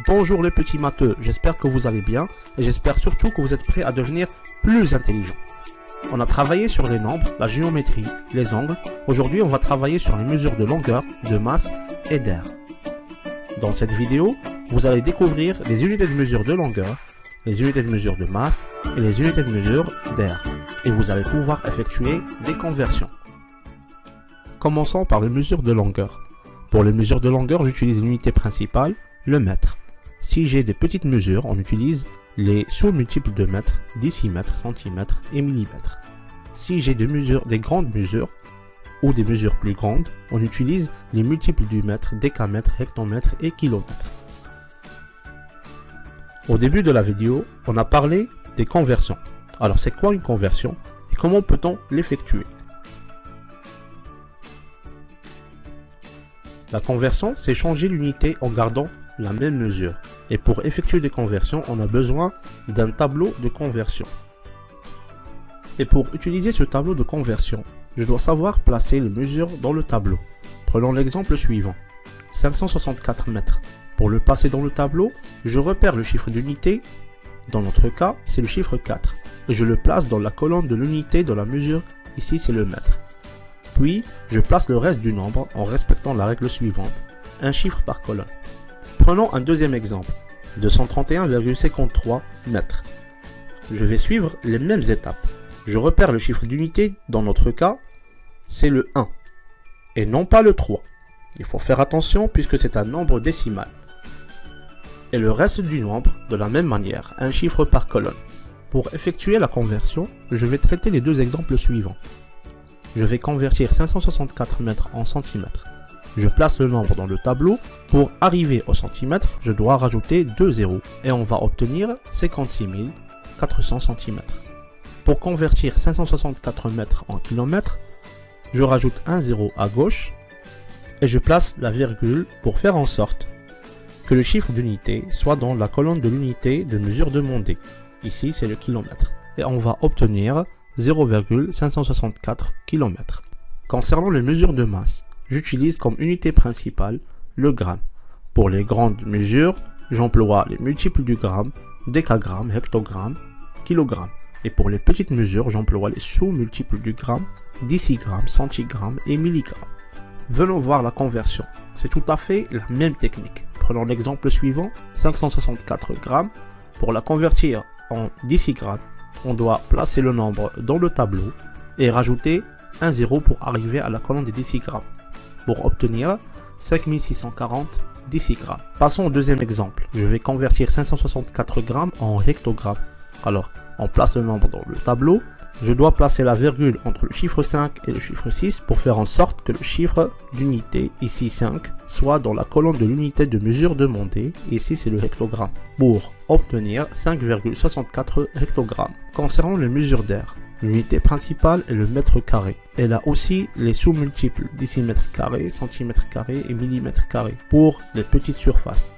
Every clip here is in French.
Bonjour les petits matheux, j'espère que vous allez bien et j'espère surtout que vous êtes prêts à devenir plus intelligents. On a travaillé sur les nombres, la géométrie, les angles. Aujourd'hui, on va travailler sur les mesures de longueur, de masse et d'air. Dans cette vidéo, vous allez découvrir les unités de mesure de longueur, les unités de mesure de masse et les unités de mesure d'air. Et vous allez pouvoir effectuer des conversions. Commençons par les mesures de longueur. Pour les mesures de longueur, j'utilise l'unité principale, le mètre. Si j'ai des petites mesures, on utilise les sous-multiples de mètres, décimètres, centimètres et millimètres. Si j'ai des grandes mesures ou des mesures plus grandes, on utilise les multiples du mètre, décamètre, hectomètre et kilomètre. Au début de la vidéo, on a parlé des conversions. Alors c'est quoi une conversion et comment peut-on l'effectuer? La conversion, c'est changer l'unité en gardant la même mesure. Et pour effectuer des conversions, on a besoin d'un tableau de conversion. Et pour utiliser ce tableau de conversion, je dois savoir placer les mesures dans le tableau. Prenons l'exemple suivant. 564 mètres. Pour le placer dans le tableau, je repère le chiffre d'unité. Dans notre cas, c'est le chiffre 4. Et je le place dans la colonne de l'unité de la mesure. Ici, c'est le mètre. Puis, je place le reste du nombre en respectant la règle suivante. Un chiffre par colonne. Prenons un deuxième exemple. 231,53 mètres. Je vais suivre les mêmes étapes. Je repère le chiffre d'unité, dans notre cas, c'est le 1. Et non pas le 3. Il faut faire attention puisque c'est un nombre décimal. Et le reste du nombre, de la même manière, un chiffre par colonne. Pour effectuer la conversion, je vais traiter les deux exemples suivants. Je vais convertir 564 mètres en centimètres. Je place le nombre dans le tableau. Pour arriver au centimètre, je dois rajouter 2 zéros et on va obtenir 56 400 cm. Pour convertir 564 mètres en kilomètres, je rajoute un zéro à gauche et je place la virgule pour faire en sorte que le chiffre d'unité soit dans la colonne de l'unité de mesure demandée. Ici, c'est le kilomètre. Et on va obtenir 0,564 km. Concernant les mesures de masse, j'utilise comme unité principale le gramme. Pour les grandes mesures, j'emploie les multiples du gramme, décagramme, hectogramme, kilogramme. Et pour les petites mesures, j'emploie les sous-multiples du gramme, décigramme, centigramme et milligramme. Venons voir la conversion. C'est tout à fait la même technique. Prenons l'exemple suivant, 564 grammes. Pour la convertir en décigrammes, on doit placer le nombre dans le tableau et rajouter un zéro pour arriver à la colonne des décigrammes, pour obtenir 5640 décigrammes. Passons au deuxième exemple. Je vais convertir 564 grammes en hectogrammes. Alors, on place le nombre dans le tableau. Je dois placer la virgule entre le chiffre 5 et le chiffre 6 pour faire en sorte que le chiffre d'unité, ici 5, soit dans la colonne de l'unité de mesure demandée, ici c'est le hectogramme, pour obtenir 5,64 hectogrammes. Concernant les mesures d'air, l'unité principale est le mètre carré. Elle a aussi les sous-multiples décimètres carrés, centimètres carrés et millimètres carrés pour les petites surfaces.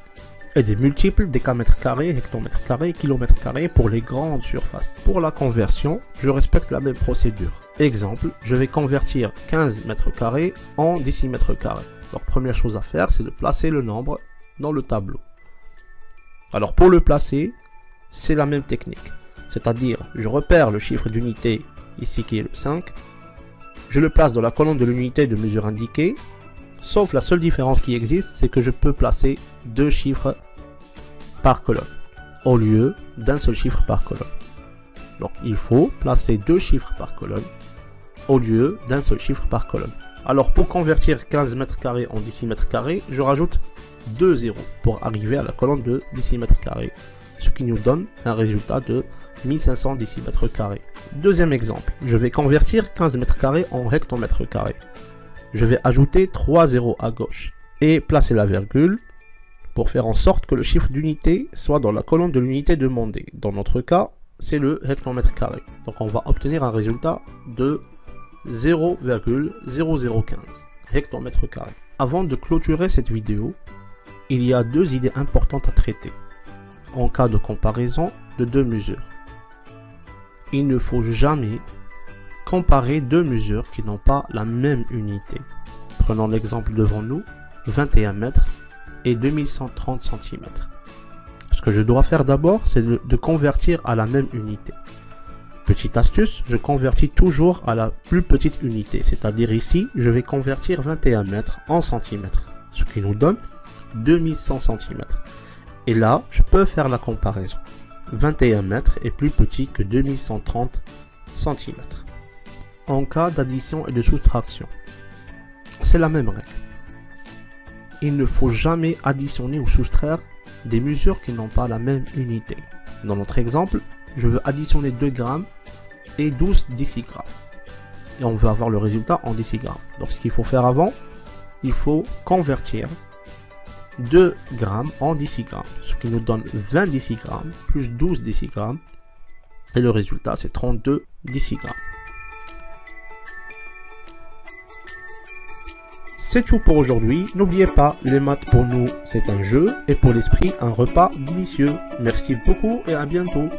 Et des multiples décamètres carrés, hectomètres carrés, kilomètres carrés pour les grandes surfaces. Pour la conversion, je respecte la même procédure. Exemple, je vais convertir 15 mètres carrés en décimètres carrés. Donc première chose à faire, c'est de placer le nombre dans le tableau. Alors pour le placer, c'est la même technique. C'est-à-dire, je repère le chiffre d'unité, ici qui est le 5. Je le place dans la colonne de l'unité de mesure indiquée. Sauf la seule différence qui existe, c'est que je peux placer deux chiffres par colonne, au lieu d'un seul chiffre par colonne. Donc il faut placer deux chiffres par colonne, au lieu d'un seul chiffre par colonne. Alors pour convertir 15 mètres carrés en décimètres carrés, je rajoute 2 zéros pour arriver à la colonne de décimètres carrés, ce qui nous donne un résultat de 1500 décimètres carrés. Deuxième exemple, je vais convertir 15 mètres carrés en hectomètres carrés. Je vais ajouter 3 zéros à gauche et placer la virgule pour faire en sorte que le chiffre d'unité soit dans la colonne de l'unité demandée. Dans notre cas, c'est le hectomètre carré. Donc on va obtenir un résultat de 0,0015 hectomètre carré. Avant de clôturer cette vidéo, il y a deux idées importantes à traiter en cas de comparaison de deux mesures. Il ne faut jamais comparer deux mesures qui n'ont pas la même unité. Prenons l'exemple devant nous, 21 mètres et 2130 cm. Ce que je dois faire d'abord, c'est de convertir à la même unité. Petite astuce, je convertis toujours à la plus petite unité. C'est-à-dire ici, je vais convertir 21 mètres en centimètres. Ce qui nous donne 2100 cm. Et là, je peux faire la comparaison. 21 mètres est plus petit que 2130 cm. En cas d'addition et de soustraction, c'est la même règle. Il ne faut jamais additionner ou soustraire des mesures qui n'ont pas la même unité. Dans notre exemple, je veux additionner 2 grammes et 12 décigrammes. Et on veut avoir le résultat en décigrammes. Donc ce qu'il faut faire avant, il faut convertir 2 grammes en décigrammes, ce qui nous donne 20 décigrammes plus 12 décigrammes. Et le résultat, c'est 32 décigrammes. C'est tout pour aujourd'hui. N'oubliez pas, les maths pour nous, c'est un jeu et pour l'esprit, un repas délicieux. Merci beaucoup et à bientôt.